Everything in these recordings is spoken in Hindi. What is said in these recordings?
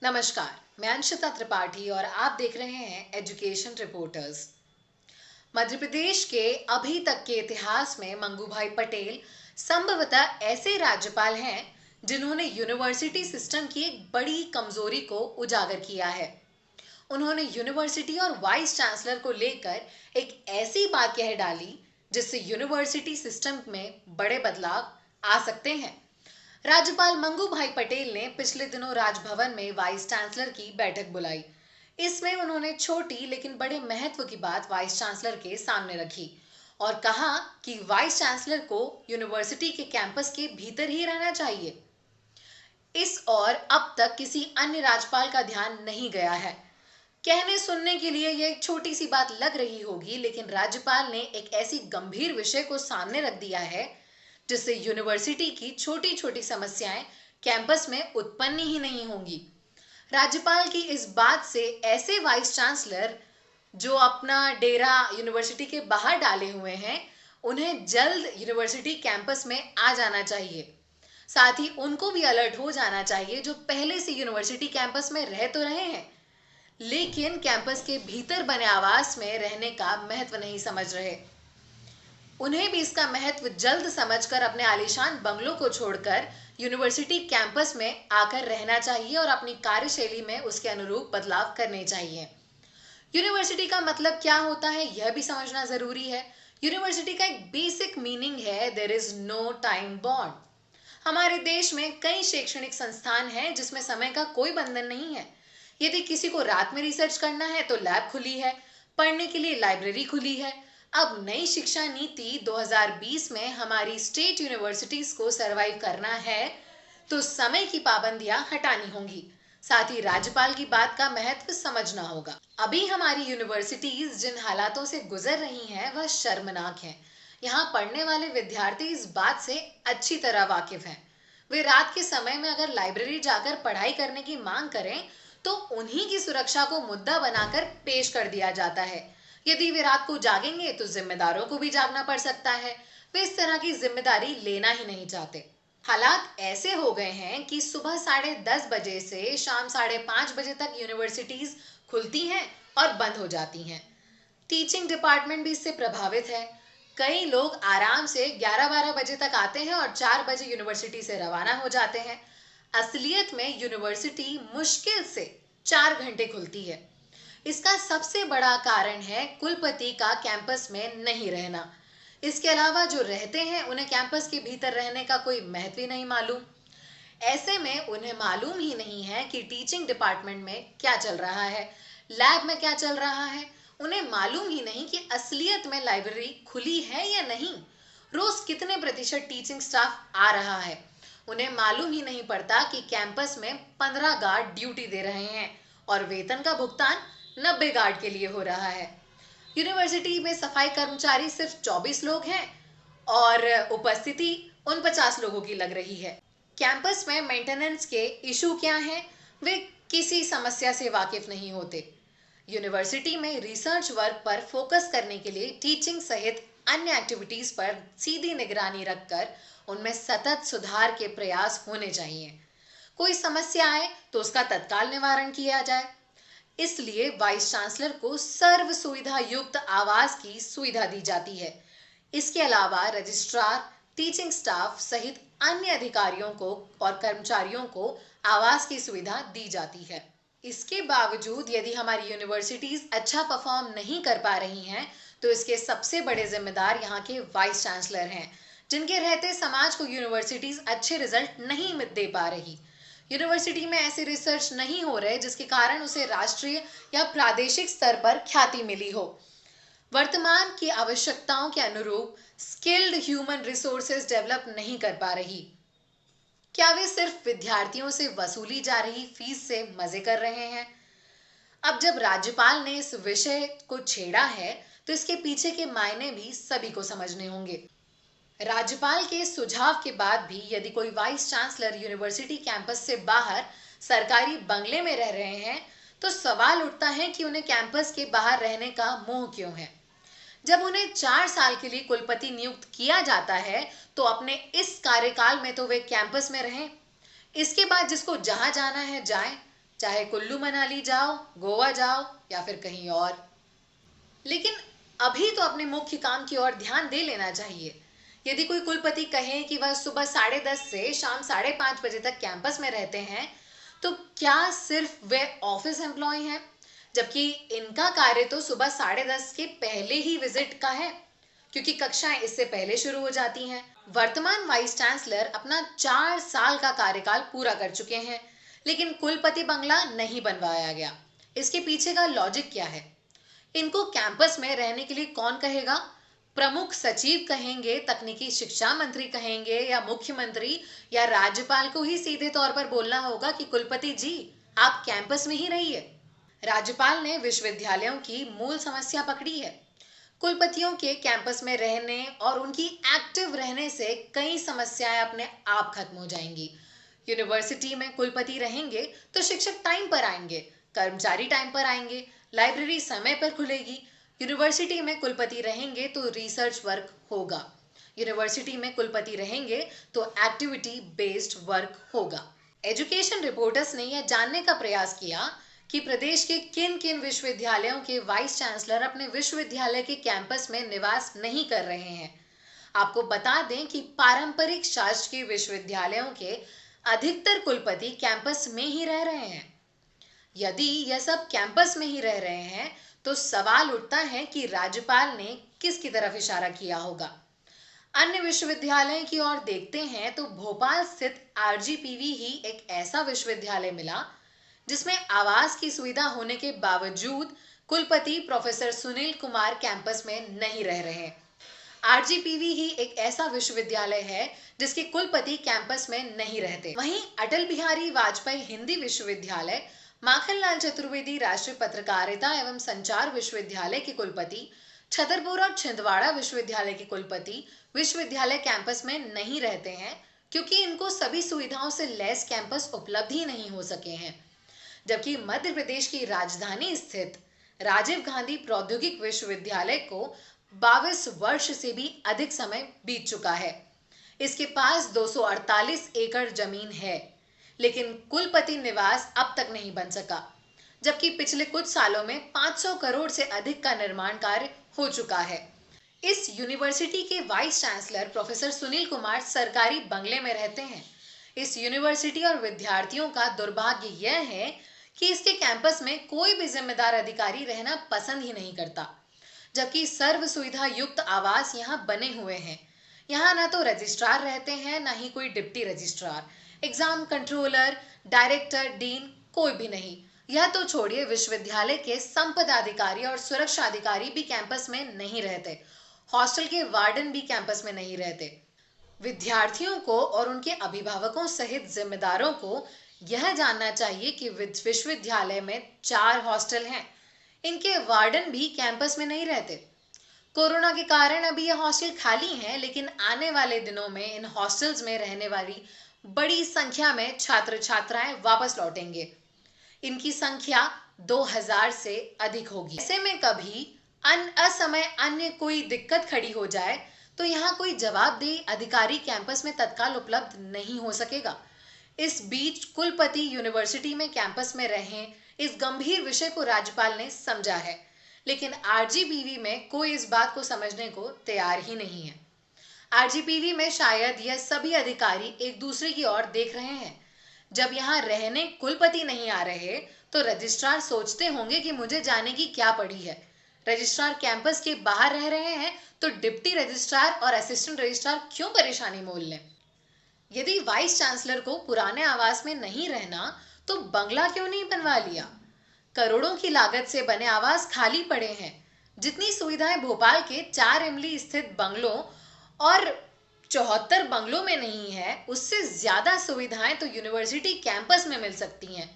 नमस्कार, मैं अंशिता त्रिपाठी और आप देख रहे हैं एजुकेशन रिपोर्टर्स। मध्य प्रदेश के अभी तक के इतिहास में मंगूभाई पटेल संभवतः ऐसे राज्यपाल हैं जिन्होंने यूनिवर्सिटी सिस्टम की एक बड़ी कमजोरी को उजागर किया है। उन्होंने यूनिवर्सिटी और वाइस चांसलर को लेकर एक ऐसी बात कह डाली जिससे यूनिवर्सिटी सिस्टम में बड़े बदलाव आ सकते हैं। राज्यपाल मंगू भाई पटेल ने पिछले दिनों राजभवन में वाइस चांसलर की बैठक बुलाई। इसमें उन्होंने छोटी लेकिन बड़े महत्व की बात वाइस चांसलर के सामने रखी और कहा कि वाइस चांसलर को यूनिवर्सिटी के कैंपस के भीतर ही रहना चाहिए। इस और अब तक किसी अन्य राज्यपाल का ध्यान नहीं गया है। कहने सुनने के लिए यह एक छोटी सी बात लग रही होगी, लेकिन राज्यपाल ने एक ऐसी गंभीर विषय को सामने रख दिया है जिससे यूनिवर्सिटी की छोटी छोटी समस्याएं कैंपस में उत्पन्न ही नहीं होंगी। राज्यपाल की इस बात से ऐसे वाइस चांसलर जो अपना डेरा यूनिवर्सिटी के बाहर डाले हुए हैं, उन्हें जल्द यूनिवर्सिटी कैंपस में आ जाना चाहिए। साथ ही उनको भी अलर्ट हो जाना चाहिए जो पहले से यूनिवर्सिटी कैंपस में रह तो रहे हैं, लेकिन कैंपस के भीतर बने आवास में रहने का महत्व नहीं समझ रहे। उन्हें भी इसका महत्व जल्द समझकर अपने आलीशान बंगलों को छोड़कर यूनिवर्सिटी कैंपस में आकर रहना चाहिए और अपनी कार्यशैली में उसके अनुरूप बदलाव करने चाहिए। यूनिवर्सिटी का मतलब क्या होता है यह भी समझना जरूरी है। यूनिवर्सिटी का एक बेसिक मीनिंग है there is no time bond. हमारे देश में कई शैक्षणिक संस्थान हैं जिसमें समय का कोई बंधन नहीं है। यदि किसी को रात में रिसर्च करना है तो लैब खुली है, पढ़ने के लिए लाइब्रेरी खुली है। अब नई शिक्षा नीति 2020 में हमारी स्टेट यूनिवर्सिटीज को सरवाइव करना है तो समय की पाबंदियां हटानी होंगी। साथ ही राज्यपाल की बात का महत्व समझना होगा। अभी हमारी यूनिवर्सिटीज जिन हालातों से गुजर रही हैं वह शर्मनाक हैं। यहाँ पढ़ने वाले विद्यार्थी इस बात से अच्छी तरह वाकिफ हैं। वे रात के समय में अगर लाइब्रेरी जाकर पढ़ाई करने की मांग करें तो उन्हीं की सुरक्षा को मुद्दा बनाकर पेश कर दिया जाता है। यदि वे रात को जागेंगे तो जिम्मेदारों को भी जागना पड़ सकता है। वे इस तरह की जिम्मेदारी लेना ही नहीं चाहते। हालात ऐसे हो गए हैं कि सुबह 10:30 बजे से शाम 5:30 बजे तक यूनिवर्सिटीज खुलती हैं और बंद हो जाती हैं। टीचिंग डिपार्टमेंट भी इससे प्रभावित है। कई लोग आराम से 11-12 बजे तक आते हैं और 4 बजे यूनिवर्सिटी से रवाना हो जाते हैं। असलियत में यूनिवर्सिटी मुश्किल से 4 घंटे खुलती है। इसका सबसे बड़ा कारण है कुलपति का कैंपस में नहीं रहना। इसके अलावा जो रहते हैं उन्हें कैंपस के भीतर रहने का कोई महत्व ही नहीं मालूम। ऐसे में उन्हें मालूम ही नहीं है कि टीचिंग डिपार्टमेंट में क्या चल रहा है, लैब में क्या चल रहा है। उन्हें मालूम ही नहीं कि असलियत में लाइब्रेरी खुली है या नहीं, रोज कितने प्रतिशत टीचिंग स्टाफ आ रहा है। उन्हें मालूम ही नहीं पड़ता कि कैंपस में 15 गार्ड ड्यूटी दे रहे हैं और वेतन का भुगतान 90 गार्ड के लिए हो रहा है। यूनिवर्सिटी में सफाई कर्मचारी सिर्फ 24 लोग हैं और उपस्थिति 49 लोगों की लग रही है। कैंपस में मेंटेनेंस के इशू क्या हैं, वे किसी समस्या से वाकिफ नहीं होते। यूनिवर्सिटी में रिसर्च वर्क पर फोकस करने के लिए टीचिंग सहित अन्य एक्टिविटीज पर सीधी निगरानी रखकर उनमें सतत सुधार के प्रयास होने चाहिए। कोई समस्या आए तो उसका तत्काल निवारण किया जाए। इसलिए वाइस चांसलर को सर्व सुविधा युक्त आवास की सुविधा दी जाती है। इसके अलावा रजिस्ट्रार, टीचिंग स्टाफ सहित अन्य अधिकारियों को और कर्मचारियों को आवास की सुविधा दी जाती है। इसके बावजूद यदि हमारी यूनिवर्सिटीज अच्छा परफॉर्म नहीं कर पा रही हैं तो इसके सबसे बड़े जिम्मेदार यहाँ के वाइस चांसलर हैं, जिनके रहते समाज को यूनिवर्सिटीज अच्छे रिजल्ट नहीं दे पा रही। यूनिवर्सिटी में ऐसे रिसर्च नहीं हो रहे जिसके कारण उसे राष्ट्रीय या प्रादेशिक स्तर पर ख्याति मिली हो। वर्तमान की आवश्यकताओं के अनुरूप स्किल्ड ह्यूमन रिसोर्सेज डेवलप नहीं कर पा रही। क्या वे सिर्फ विद्यार्थियों से वसूली जा रही फीस से मजे कर रहे हैं? अब जब राज्यपाल ने इस विषय को छेड़ा है तो इसके पीछे के मायने भी सभी को समझने होंगे। राज्यपाल के सुझाव के बाद भी यदि कोई वाइस चांसलर यूनिवर्सिटी कैंपस से बाहर सरकारी बंगले में रह रहे हैं तो सवाल उठता है कि उन्हें कैंपस के बाहर रहने का मोह क्यों है। जब उन्हें 4 साल के लिए कुलपति नियुक्त किया जाता है तो अपने इस कार्यकाल में तो वे कैंपस में रहें। इसके बाद जिसको जहां जाना है जाए। चाहे कुल्लू मनाली जाओ, गोवा जाओ या फिर कहीं और। लेकिन अभी तो अपने मुख्य काम की ओर ध्यान दे लेना चाहिए। यदि कोई कुलपति कहे कि वह सुबह 10:30 से शाम 5:30 बजे तक कैंपस में रहते हैं, तो क्या सिर्फ वे ऑफिस एम्प्लॉय हैं, जबकि इनका कार्य तो सुबह 10:30 के पहले ही विजिट का है, क्योंकि कक्षाएं इससे पहले शुरू हो जाती हैं। वर्तमान वाइस चांसलर अपना 4 साल का कार्यकाल पूरा कर चुके हैं, लेकिन कुलपति बंगला नहीं बनवाया गया। इसके पीछे का लॉजिक क्या है? इनको कैंपस में रहने के लिए कौन कहेगा? प्रमुख सचिव कहेंगे, तकनीकी शिक्षा मंत्री कहेंगे, या मुख्यमंत्री या राज्यपाल को ही सीधे तौर पर बोलना होगा कि कुलपति जी, आप कैंपस में ही रहिए। राज्यपाल ने विश्वविद्यालयों की मूल समस्या पकड़ी है। कुलपतियों के कैंपस में रहने और उनकी एक्टिव रहने से कई समस्याएं अपने आप खत्म हो जाएंगी। यूनिवर्सिटी में कुलपति रहेंगे तो शिक्षक टाइम पर आएंगे, कर्मचारी टाइम पर आएंगे, लाइब्रेरी समय पर खुलेगी। यूनिवर्सिटी में कुलपति रहेंगे तो रिसर्च वर्क होगा। यूनिवर्सिटी में कुलपति रहेंगे तो एक्टिविटी बेस्ड वर्क होगा। एजुकेशन रिपोर्टर्स ने यह जानने का प्रयास किया कि प्रदेश के किन किन विश्वविद्यालयों के वाइस चांसलर अपने विश्वविद्यालय के कैंपस में निवास नहीं कर रहे हैं। आपको बता दें कि पारंपरिक शासकीय विश्वविद्यालयों के अधिकतर कुलपति कैंपस में ही रह रहे हैं। यदि यह सब कैंपस में ही रह रहे हैं तो सवाल उठता है कि राज्यपाल ने किसकी तरफ इशारा किया होगा। अन्य विश्वविद्यालय की ओर देखते हैं तो भोपाल स्थित आरजीपीवी ही एक ऐसा विश्वविद्यालय मिला जिसमें आवास की सुविधा होने के बावजूद कुलपति प्रोफेसर सुनील कुमार कैंपस में नहीं रह रहे। आरजीपीवी ही एक ऐसा विश्वविद्यालय है जिसके कुलपति कैंपस में नहीं रहते। वहीं अटल बिहारी वाजपेयी हिंदी विश्वविद्यालय, माखनलाल चतुर्वेदी राष्ट्रीय पत्रकारिता एवं संचार विश्वविद्यालय के कुलपति, छतरपुर और छिंदवाड़ा विश्वविद्यालय के कुलपति विश्वविद्यालय कैंपस में नहीं रहते हैं, क्योंकि इनको सभी सुविधाओं से लैस कैंपस उपलब्ध ही नहीं हो सके हैं। जबकि मध्य प्रदेश की राजधानी स्थित राजीव गांधी प्रौद्योगिक विश्वविद्यालय को 22 वर्ष से भी अधिक समय बीत चुका है। इसके पास 248 एकड़ जमीन है, लेकिन कुलपति निवास अब तक नहीं बन सका, जबकि पिछले कुछ सालों में 500 करोड़ से अधिक का निर्माण कार्य हो चुका है। इस यूनिवर्सिटी के vice chancellor professor Sunil Kumar सरकारी बंगले में रहते हैं। इस यूनिवर्सिटी और विद्यार्थियों का दुर्भाग्य यह है कि इसके कैंपस में कोई भी जिम्मेदार अधिकारी रहना पसंद ही नहीं करता, जबकि सर्व सुविधा युक्त आवास यहाँ बने हुए हैं। यहाँ ना तो रजिस्ट्रार रहते हैं, ना ही कोई deputy registrar, exam controller, director, dean कोई भी नहीं। यह तो छोड़िए, विश्वविद्यालय के संपदा अधिकारी और सुरक्षा अधिकारी भी कैंपस में नहीं रहते। हॉस्टल के वार्डन भी कैंपस में नहीं रहते। विद्यार्थियों को और उनके अभिभावकों सहित जिम्मेदारों को यह जानना चाहिए कि विश्वविद्यालय में 4 हॉस्टल हैं। इनके वार्डन भी कैंपस में नहीं रहते। कोरोना के कारण अभी यह हॉस्टल खाली हैं, लेकिन आने वाले दिनों में इन हॉस्टल्स में रहने वाली बड़ी संख्या में छात्र छात्राएं वापस लौटेंगे। इनकी संख्या 2000 से अधिक होगी। ऐसे में कभी असमय अन्य कोई दिक्कत खड़ी हो जाए तो यहाँ कोई जवाबदेह अधिकारी कैंपस में तत्काल उपलब्ध नहीं हो सकेगा। इस बीच कुलपति यूनिवर्सिटी में कैंपस में रहें, इस गंभीर विषय को राज्यपाल ने समझा है, लेकिन आरजीपीवी में कोई इस बात को समझने को तैयार ही नहीं है। आरजीपीवी में शायद यह सभी अधिकारी एक दूसरे की ओर देख रहे हैं। जब यहाँ रहने कुलपति नहीं आ रहे तो रजिस्ट्रार सोचते होंगे कि मुझे जाने की क्या पड़ी है। रजिस्ट्रार कैंपस के बाहर रह रहे हैं तो डिप्टी रजिस्ट्रार और असिस्टेंट रजिस्ट्रार क्यों परेशानी मोल लें। यदि वाइस चांसलर को पुराने आवास में नहीं रहना तो बंगला क्यों नहीं बनवा लिया। करोड़ों की लागत से बने आवास खाली पड़े हैं। जितनी सुविधाएं भोपाल के 4 इमली स्थित बंगलों और 74 बंगलों में नहीं है, उससे ज्यादा सुविधाएं तो यूनिवर्सिटी कैंपस में मिल सकती हैं।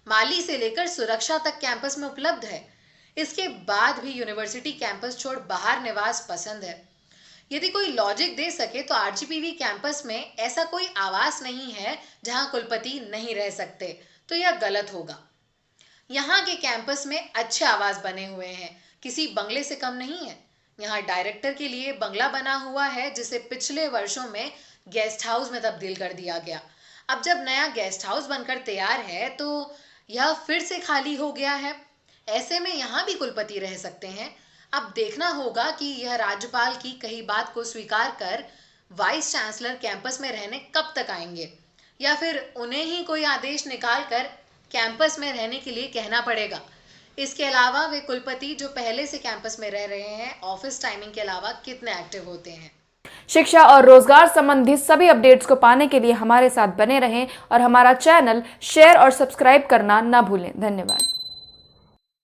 माली से लेकर सुरक्षा तक कैंपस में उपलब्ध है। इसके बाद भी यूनिवर्सिटी कैंपस छोड़ बाहर निवास पसंद है। यदि कोई लॉजिक दे सके तो आरजीपीवी कैंपस में ऐसा कोई आवास नहीं है जहां कुलपति नहीं रह सकते, तो यह गलत होगा। यहाँ के कैंपस में अच्छे आवास बने हुए हैं, किसी बंगले से कम नहीं है। यहाँ डायरेक्टर के लिए बंगला बना हुआ है, जिसे पिछले वर्षों में गेस्ट हाउस में तब्दील कर दिया गया। अब जब नया गेस्ट हाउस बनकर तैयार है तो यह फिर से खाली हो गया है। ऐसे में यहाँ भी कुलपति रह सकते हैं। अब देखना होगा कि यह राज्यपाल की कही बात को स्वीकार कर वाइस चांसलर कैंपस में रहने कब तक आएंगे, या फिर उन्हें ही कोई आदेश निकाल कर कैंपस में रहने के लिए कहना पड़ेगा। इसके अलावा वे कुलपति जो पहले से कैंपस में रह रहे हैं, ऑफिस टाइमिंग के अलावा कितने एक्टिव होते हैं। शिक्षा और रोजगार संबंधी सभी अपडेट्स को पाने के लिए हमारे साथ बने रहें और हमारा चैनल शेयर और सब्सक्राइब करना ना भूलें। धन्यवाद।